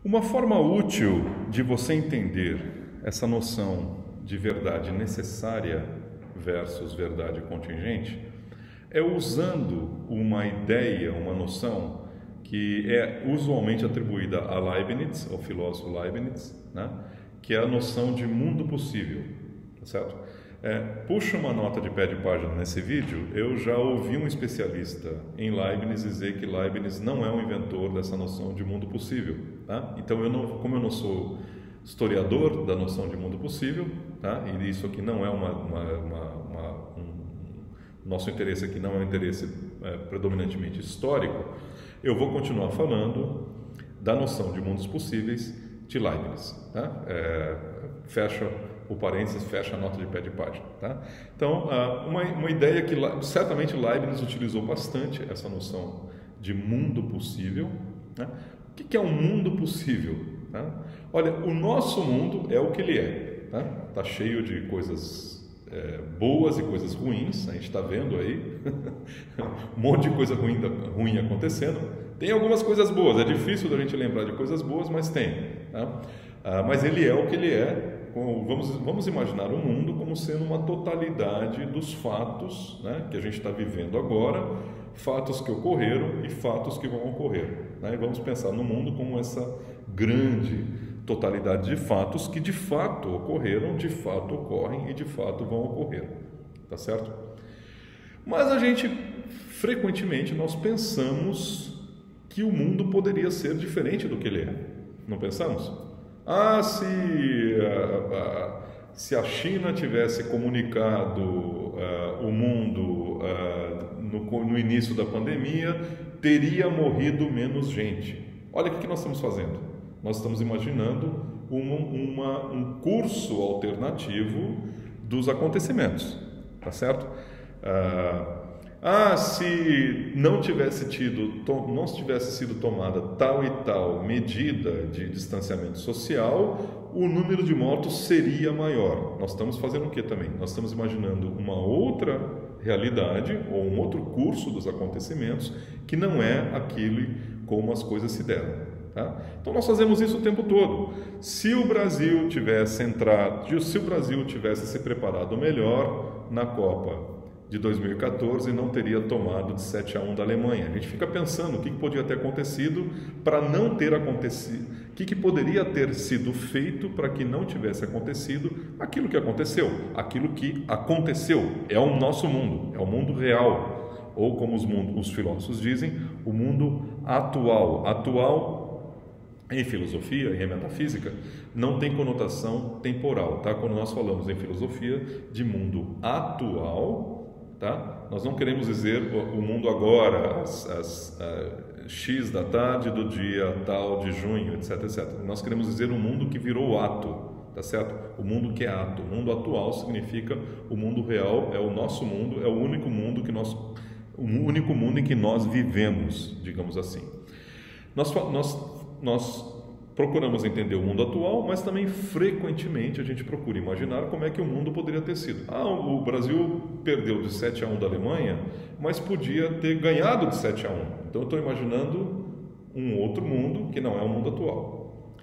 Uma forma útil de você entender essa noção de verdade necessária versus verdade contingente é usando uma ideia, uma noção que é usualmente atribuída a Leibniz, ao filósofo Leibniz, né? Que é a noção de mundo possível, tá certo? Puxa uma nota de pé de página nesse vídeo. Eu já ouvi um especialista em Leibniz dizer que Leibniz não é o inventor dessa noção de mundo possível, tá? Então, como eu não sou historiador da noção de mundo possível, tá? E isso aqui não é nosso interesse aqui não é um interesse predominantemente histórico, eu vou continuar falando da noção de mundos possíveis de Leibniz, tá? Fecha o parênteses, fecha a nota de pé de página, tá? Então, uma ideia que certamente Leibniz utilizou bastante, essa noção de mundo possível, né? O que é um mundo possível? Tá? Olha, o nosso mundo é o que ele é, tá? Tá cheio de coisas boas e coisas ruins, a gente está vendo aí um monte de coisa ruim acontecendo. Tem algumas coisas boas, é difícil da gente lembrar de coisas boas, mas tem, tá? Mas ele é o que ele é. Vamos imaginar o mundo como sendo uma totalidade dos fatos, né, que a gente está vivendo agora, fatos que ocorreram e fatos que vão ocorrer, né? E vamos pensar no mundo como essa grande totalidade de fatos que de fato ocorreram, de fato ocorrem e de fato vão ocorrer, tá certo? Mas frequentemente nós pensamos que o mundo poderia ser diferente do que ele é, não pensamos? Se a China tivesse comunicado o mundo no início da pandemia, teria morrido menos gente. Olha o que nós estamos fazendo. Nós estamos imaginando um curso alternativo dos acontecimentos, tá certo? Se não tivesse sido tomada tal e tal medida de distanciamento social, o número de mortos seria maior. Nós estamos fazendo o que também? Nós estamos imaginando uma outra realidade ou um outro curso dos acontecimentos que não é aquele como as coisas se deram. Tá? Então nós fazemos isso o tempo todo. Se o Brasil tivesse se preparado melhor na Copa de 2014, não teria tomado de 7-1 da Alemanha. A gente fica pensando o que podia ter acontecido para não ter acontecido, o que poderia ter sido feito para que não tivesse acontecido aquilo que aconteceu. Aquilo que aconteceu é o nosso mundo, é o mundo real, ou como os filósofos dizem, o mundo atual. Atual em filosofia e em metafísica não tem conotação temporal, tá? Quando nós falamos em filosofia de mundo atual, tá? Nós não queremos dizer o mundo agora, X da tarde do dia tal de junho, etc, etc. Nós queremos dizer o mundo que virou ato, tá certo? O mundo que é ato. O mundo atual significa o mundo real, é o nosso mundo, é o único mundo em que nós vivemos, digamos assim. Nós procuramos entender o mundo atual, mas também frequentemente a gente procura imaginar como é que o mundo poderia ter sido. O Brasil perdeu de 7-1 da Alemanha, mas podia ter ganhado de 7-1. Então eu estou imaginando um outro mundo que não é o mundo atual.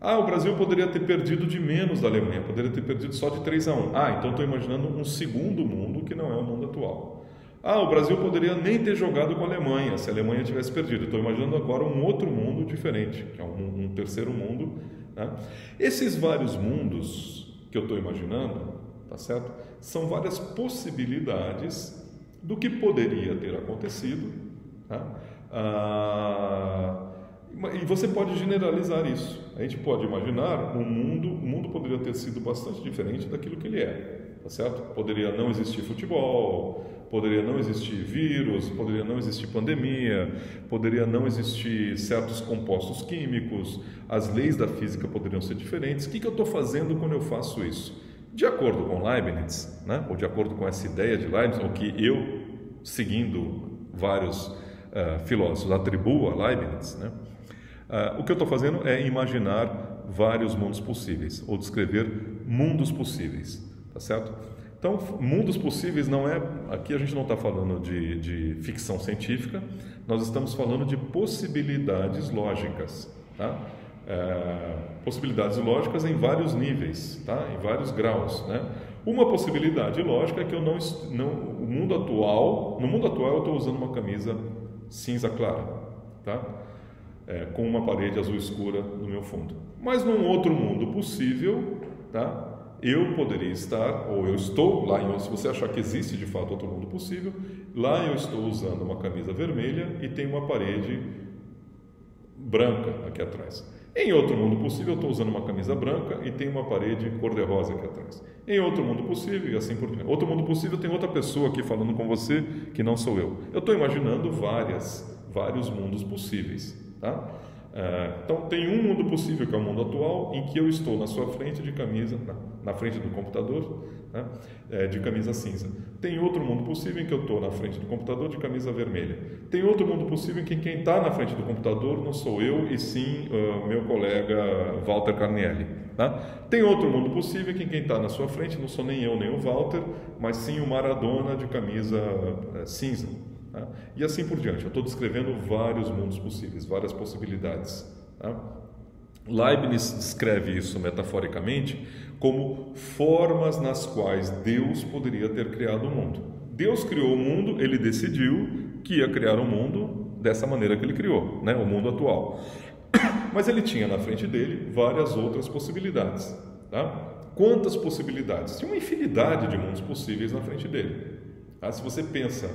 O Brasil poderia ter perdido de menos da Alemanha, poderia ter perdido só de 3-1. Então estou imaginando um segundo mundo que não é o mundo atual. O Brasil poderia nem ter jogado com a Alemanha, se a Alemanha tivesse perdido. Estou imaginando agora um outro mundo diferente, que é um terceiro mundo, né? Esses vários mundos que eu estou imaginando, tá certo? São várias possibilidades do que poderia ter acontecido, tá? E você pode generalizar isso. A gente pode imaginar o mundo poderia ter sido bastante diferente daquilo que ele é, tá certo? Poderia não existir futebol, poderia não existir vírus, poderia não existir pandemia, poderia não existir certos compostos químicos, as leis da física poderiam ser diferentes. O que eu estou fazendo quando eu faço isso? De acordo com Leibniz, né? Ou de acordo com essa ideia de Leibniz, ou que eu, seguindo vários filósofos, atribuo a Leibniz, né? O que eu estou fazendo é imaginar vários mundos possíveis, ou descrever mundos possíveis, tá certo? Então, mundos possíveis não é... Aqui a gente não está falando de ficção científica, nós estamos falando de possibilidades lógicas, tá? possibilidades lógicas em vários níveis, tá? Em vários graus, né? Uma possibilidade lógica é que no mundo atual eu estou usando uma camisa cinza clara, tá? Com uma parede azul escura no meu fundo. Mas num outro mundo possível, tá? Eu poderia estar, ou eu estou lá, se você achar que existe de fato outro mundo possível, lá eu estou usando uma camisa vermelha e tem uma parede branca aqui atrás. Em outro mundo possível, eu estou usando uma camisa branca e tem uma parede cor-de-rosa aqui atrás. Em outro mundo possível, e assim por diante. Outro mundo possível, tem outra pessoa aqui falando com você que não sou eu. Eu estou imaginando vários mundos possíveis, tá? Então, tem um mundo possível, que é o mundo atual, em que eu estou na sua frente de camisa, na frente do computador, né, de camisa cinza. Tem outro mundo possível em que eu estou na frente do computador de camisa vermelha. Tem outro mundo possível em que quem está na frente do computador não sou eu, e sim meu colega Walter Carnielli. Tá? Tem outro mundo possível em que quem está na sua frente não sou nem eu nem o Walter, mas sim o Maradona de camisa cinza. Tá? E assim por diante. Eu estou descrevendo vários mundos possíveis, várias possibilidades. Tá? Leibniz descreve isso metaforicamente como formas nas quais Deus poderia ter criado o mundo. Deus criou o mundo, ele decidiu que ia criar o mundo dessa maneira que ele criou, né? O mundo atual. Mas ele tinha na frente dele várias outras possibilidades. Tá? Quantas possibilidades? Tinha uma infinidade de mundos possíveis na frente dele. Tá? Se você pensa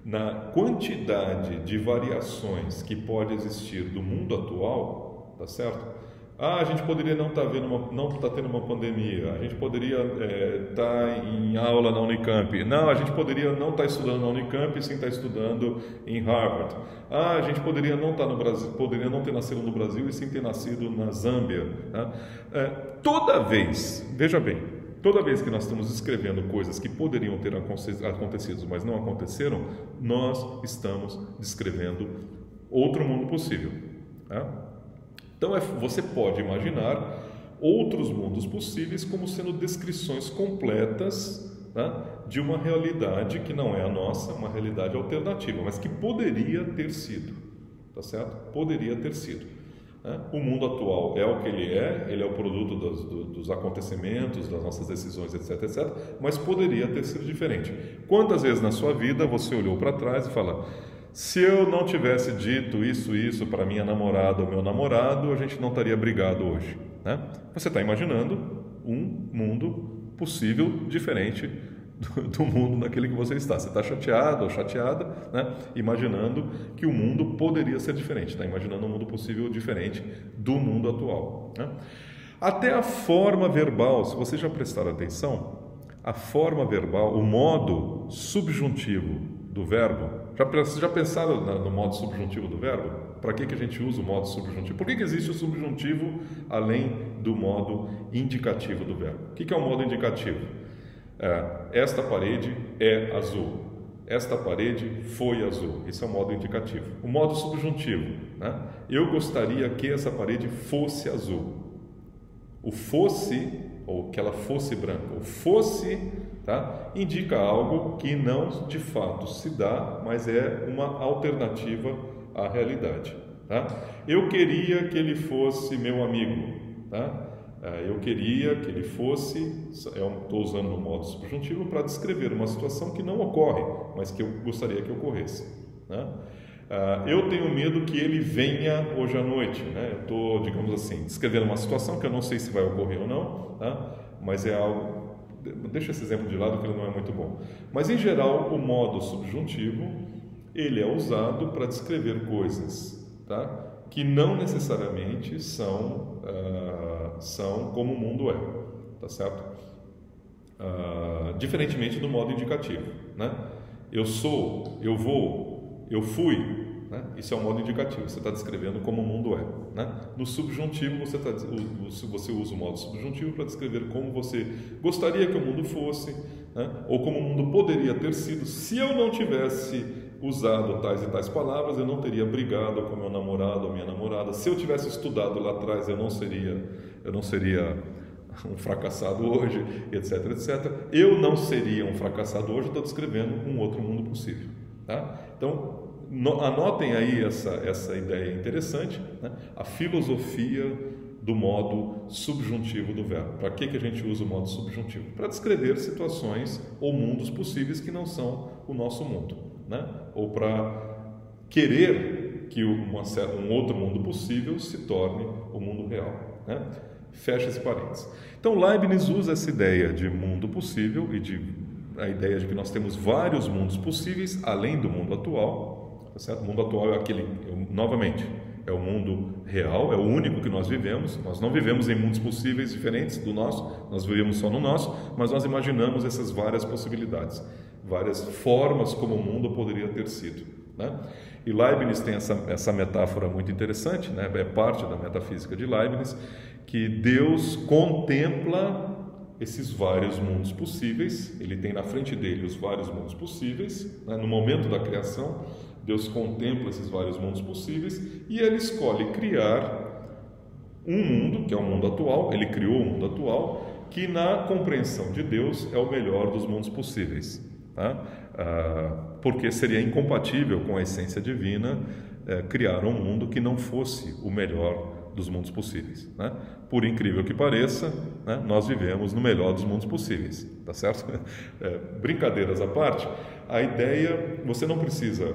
na quantidade de variações que pode existir do mundo atual, tá certo? A gente poderia não estar tendo uma pandemia, a gente poderia estar em aula na Unicamp, não, a gente poderia não estar estudando na Unicamp e sim estar estudando em Harvard, a gente poderia não estar no Brasil, poderia não ter nascido no Brasil e sim ter nascido na Zâmbia. Tá? Toda vez, veja bem, toda vez que nós estamos escrevendo coisas que poderiam ter acontecido, mas não aconteceram, nós estamos descrevendo outro mundo possível. Tá? Então, você pode imaginar outros mundos possíveis como sendo descrições completas, tá, de uma realidade que não é a nossa, uma realidade alternativa, mas que poderia ter sido. Tá certo? Poderia ter sido. O mundo atual é o que ele é o produto dos acontecimentos, das nossas decisões, etc, etc, mas poderia ter sido diferente. Quantas vezes na sua vida você olhou para trás e falou: se eu não tivesse dito isso para minha namorada ou meu namorado, a gente não estaria brigado hoje. Né? Você está imaginando um mundo possível diferente do mundo naquele que você está. Você está chateado ou chateada, né? Imaginando que o mundo poderia ser diferente. Está imaginando um mundo possível diferente do mundo atual. Né? Até a forma verbal, se vocês já prestaram atenção, a forma verbal, o modo subjuntivo do verbo. Já pensaram no modo subjuntivo do verbo? Para que a gente usa o modo subjuntivo? Por que existe o subjuntivo além do modo indicativo do verbo? O que é o modo indicativo? Esta parede é azul. Esta parede foi azul. Isso é o modo indicativo. O modo subjuntivo, né? Eu gostaria que essa parede fosse azul. O fosse, ou que ela fosse branca. O fosse, tá, indica algo que não de fato se dá, mas é uma alternativa à realidade. Tá? Eu queria que ele fosse meu amigo. Tá? Eu queria que ele fosse, estou usando o modo subjuntivo para descrever uma situação que não ocorre, mas que eu gostaria que ocorresse. Né? Eu tenho medo que ele venha hoje à noite. Né? Eu estou, digamos assim, descrevendo uma situação que eu não sei se vai ocorrer ou não, tá? Mas é algo... Deixa esse exemplo de lado que ele não é muito bom. Mas, em geral, o modo subjuntivo ele é usado para descrever coisas, tá? Que não necessariamente são como o mundo é, tá certo? Diferentemente do modo indicativo, né? Eu sou, eu vou, eu fui, né? Isso é o modo indicativo, você está descrevendo como o mundo é, né? No subjuntivo você usa o modo subjuntivo para descrever como você gostaria que o mundo fosse, né? Ou como o mundo poderia ter sido se eu não tivesse usado tais e tais palavras, eu não teria brigado com meu namorado ou minha namorada. Se eu tivesse estudado lá atrás, eu não seria um fracassado hoje, etc, etc. Eu não seria um fracassado hoje, estou descrevendo um outro mundo possível. Tá? Então, Anotem aí essa ideia interessante, né? A filosofia do modo subjuntivo do verbo. Para que a gente usa o modo subjuntivo? Para descrever situações ou mundos possíveis que não são o nosso mundo, né? Ou para querer que um outro mundo possível se torne o mundo real, né? Fecha esse parênteses. Então Leibniz usa essa ideia de mundo possível e a ideia de que nós temos vários mundos possíveis além do mundo atual, tá certo? O mundo atual é aquele, novamente, é o mundo real, é o único que nós vivemos. Nós não vivemos em mundos possíveis diferentes do nosso, nós vivemos só no nosso, mas nós imaginamos essas várias possibilidades, várias formas como o mundo poderia ter sido, né? E Leibniz tem essa metáfora muito interessante, né? É parte da metafísica de Leibniz, que Deus contempla esses vários mundos possíveis, ele tem na frente dele os vários mundos possíveis, né? No momento da criação, Deus contempla esses vários mundos possíveis e ele escolhe criar um mundo, que é o mundo atual, ele criou o mundo atual, que na compreensão de Deus é o melhor dos mundos possíveis, tá? Porque seria incompatível com a essência divina criar um mundo que não fosse o melhor dos mundos possíveis, né? Por incrível que pareça, né, nós vivemos no melhor dos mundos possíveis, tá certo? Brincadeiras à parte, a ideia, você não precisa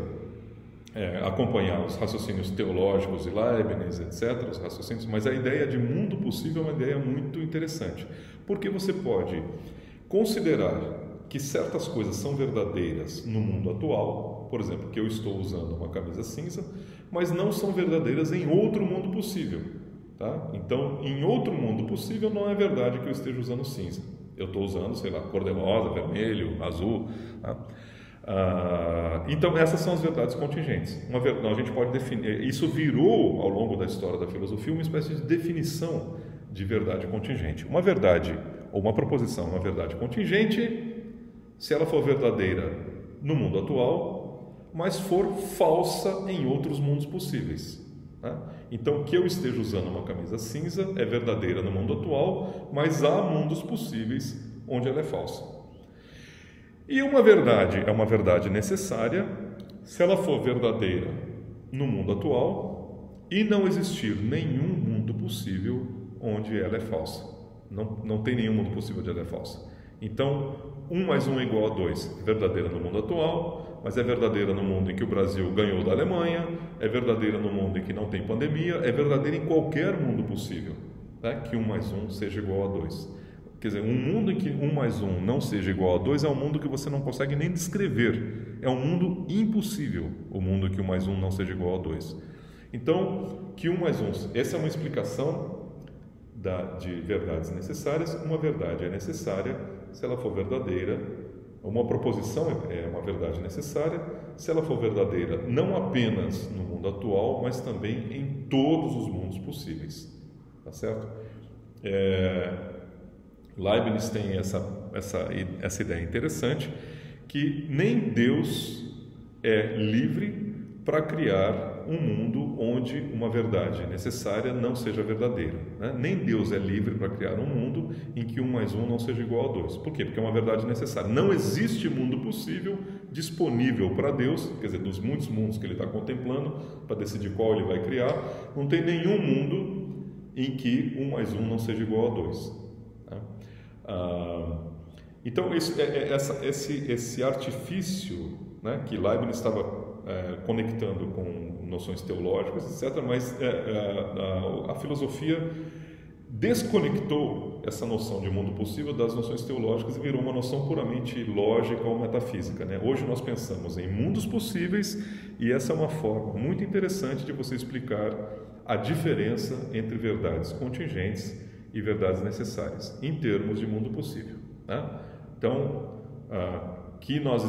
acompanhar os raciocínios teológicos de Leibniz, etc., os raciocínios, mas a ideia de mundo possível é uma ideia muito interessante, porque você pode considerar que certas coisas são verdadeiras no mundo atual, por exemplo, que eu estou usando uma camisa cinza, mas não são verdadeiras em outro mundo possível, tá? Então, em outro mundo possível não é verdade que eu esteja usando cinza. Eu estou usando, sei lá, cor-de-rosa, vermelho, azul, tá? Então, essas são as verdades contingentes. A gente pode definir, isso virou, ao longo da história da filosofia, uma espécie de definição de verdade contingente. Uma verdade, ou uma proposição, uma verdade contingente, se ela for verdadeira no mundo atual, mas for falsa em outros mundos possíveis, né? Então, que eu esteja usando uma camisa cinza é verdadeira no mundo atual, mas há mundos possíveis onde ela é falsa. E uma verdade é uma verdade necessária se ela for verdadeira no mundo atual e não existir nenhum mundo possível onde ela é falsa. Não tem nenhum mundo possível onde ela é falsa. Então, 1 mais 1 é igual a 2, é verdadeira no mundo atual, mas é verdadeira no mundo em que o Brasil ganhou da Alemanha, é verdadeira no mundo em que não tem pandemia, é verdadeira em qualquer mundo possível, né? Que 1 mais 1 seja igual a 2. Quer dizer, um mundo em que 1 mais 1 não seja igual a 2 é um mundo que você não consegue nem descrever. É um mundo impossível, o mundo em que 1 mais 1 não seja igual a 2. Então, que 1 mais 1, essa é uma explicação de verdades necessárias. Uma verdade é necessária se ela for verdadeira. Uma proposição é uma verdade necessária se ela for verdadeira não apenas no mundo atual, mas também em todos os mundos possíveis. Tá certo? Leibniz tem essa ideia interessante, que nem Deus é livre para criar um mundo onde uma verdade necessária não seja verdadeira, né? Nem Deus é livre para criar um mundo em que 1 mais 1 não seja igual a 2. Por quê? Porque é uma verdade necessária. Não existe mundo possível disponível para Deus, quer dizer, dos muitos mundos que Ele está contemplando para decidir qual Ele vai criar, não tem nenhum mundo em que 1 mais 1 não seja igual a 2. Então, esse artifício, né, que Leibniz estava conectando com noções teológicas, etc., mas a filosofia desconectou essa noção de mundo possível das noções teológicas e virou uma noção puramente lógica ou metafísica, né? Hoje nós pensamos em mundos possíveis e essa é uma forma muito interessante de você explicar a diferença entre verdades contingentes e verdades necessárias em termos de mundo possível, né? Então, que nós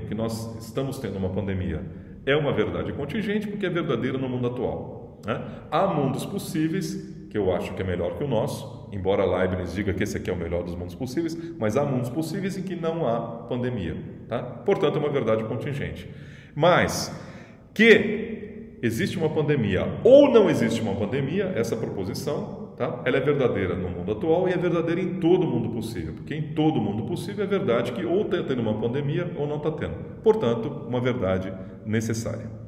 que nós estamos tendo uma pandemia é uma verdade contingente porque é verdadeira no mundo atual, né? Há mundos possíveis que eu acho que é melhor que o nosso, embora Leibniz diga que esse aqui é o melhor dos mundos possíveis, mas há mundos possíveis em que não há pandemia, tá? Portanto, é uma verdade contingente. Mas que existe uma pandemia ou não existe uma pandemia, essa proposição tá? Ela é verdadeira no mundo atual e é verdadeira em todo mundo possível, porque em todo mundo possível é verdade que ou está tendo uma pandemia ou não está tendo. Portanto, uma verdade necessária.